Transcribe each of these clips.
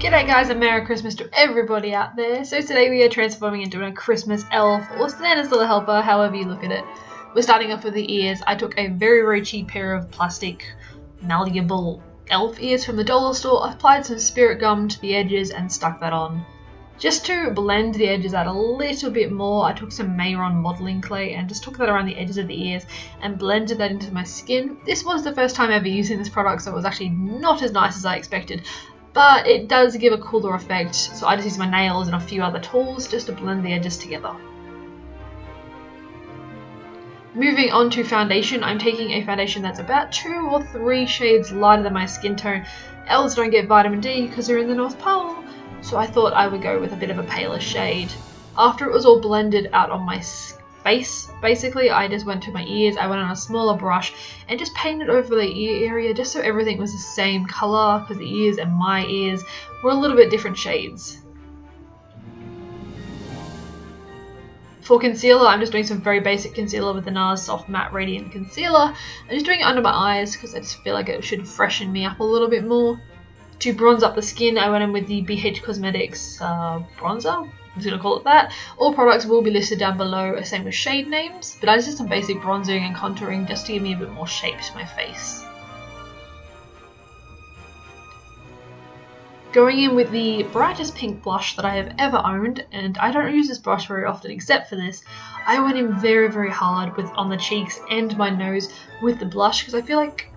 G'day guys and Merry Christmas to everybody out there. So today we are transforming into a Christmas elf or Santa's little helper, however you look at it. We're starting off with the ears. I took a very cheap pair of plastic malleable elf ears from the dollar store, applied some spirit gum to the edges and stuck that on. Just to blend the edges out a little bit more, I took some Maybelline modelling clay and just took that around the edges of the ears and blended that into my skin. This was the first time ever using this product, so it was actually not as nice as I expected. But it does give a cooler effect, so I just use my nails and a few other tools just to blend the edges together. Moving on to foundation, I'm taking a foundation that's about 2 or 3 shades lighter than my skin tone. Elves don't get vitamin D because they're in the North Pole, so I thought I would go with a bit of a paler shade. After it was all blended out on my face, basically, I just went to my ears, I went on a smaller brush and just painted over the ear area just so everything was the same colour, because the ears and my ears were a little bit different shades. For concealer, I'm just doing some very basic concealer with the Nars Soft Matte Radiant Concealer. I'm just doing it under my eyes because I just feel like it should freshen me up a little bit more. To bronze up the skin, I went in with the BH Cosmetics bronzer. I'm just going to call it that. All products will be listed down below, same with shade names, but I just did some basic bronzing and contouring just to give me a bit more shape to my face. Going in with the brightest pink blush that I have ever owned, and I don't use this brush very often except for this, I went in very hard on the cheeks and my nose with the blush because I feel like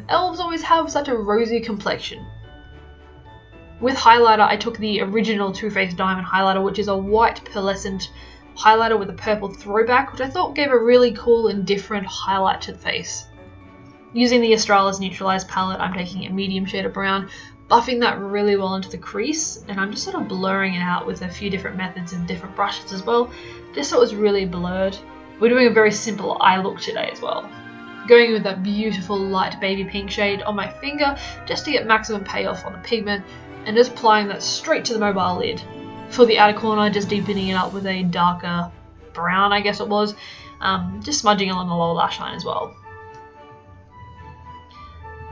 elves always have such a rosy complexion. With highlighter, I took the original Too Faced Diamond highlighter, which is a white pearlescent highlighter with a purple throwback, which I thought gave a really cool and different highlight to the face. Using the Australis Neutralise Palette, I'm taking a medium shade of brown, buffing that really well into the crease, and I'm just sort of blurring it out with a few different methods and different brushes as well, just so it was really blurred. We're doing a very simple eye look today as well. Going with that beautiful light baby pink shade on my finger just to get maximum payoff on the pigment, and just applying that straight to the mobile lid. For the outer corner, just deepening it up with a darker brown, I guess it was, just smudging along the lower lash line as well.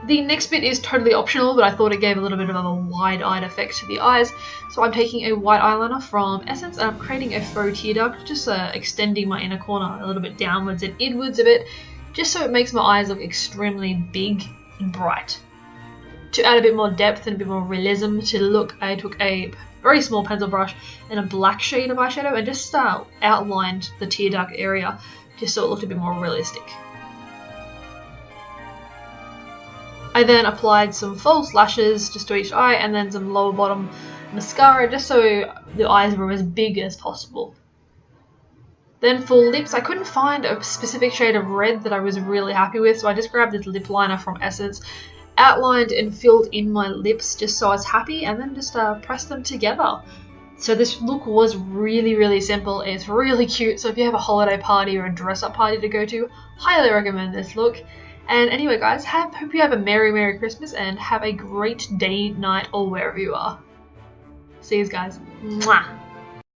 The next bit is totally optional, but I thought it gave a little bit of a wide-eyed effect to the eyes, so I'm taking a white eyeliner from Essence and I'm creating a faux tear duct, just extending my inner corner a little bit downwards and inwards a bit, just so it makes my eyes look extremely big and bright. To add a bit more depth and a bit more realism to the look, I took a very small pencil brush and a black shade of eyeshadow and just outlined the tear duct area just so it looked a bit more realistic. I then applied some false lashes just to each eye and then some lower bottom mascara just so the eyes were as big as possible. Then for lips, I couldn't find a specific shade of red that I was really happy with, so I just grabbed this lip liner from Essence, outlined and filled in my lips just so I was happy, and then just pressed them together. So this look was really simple. It's really cute, so if you have a holiday party or a dress-up party to go to, highly recommend this look. And anyway guys, hope you have a Merry Christmas and have a great day, night, or wherever you are. See you guys. Mwah!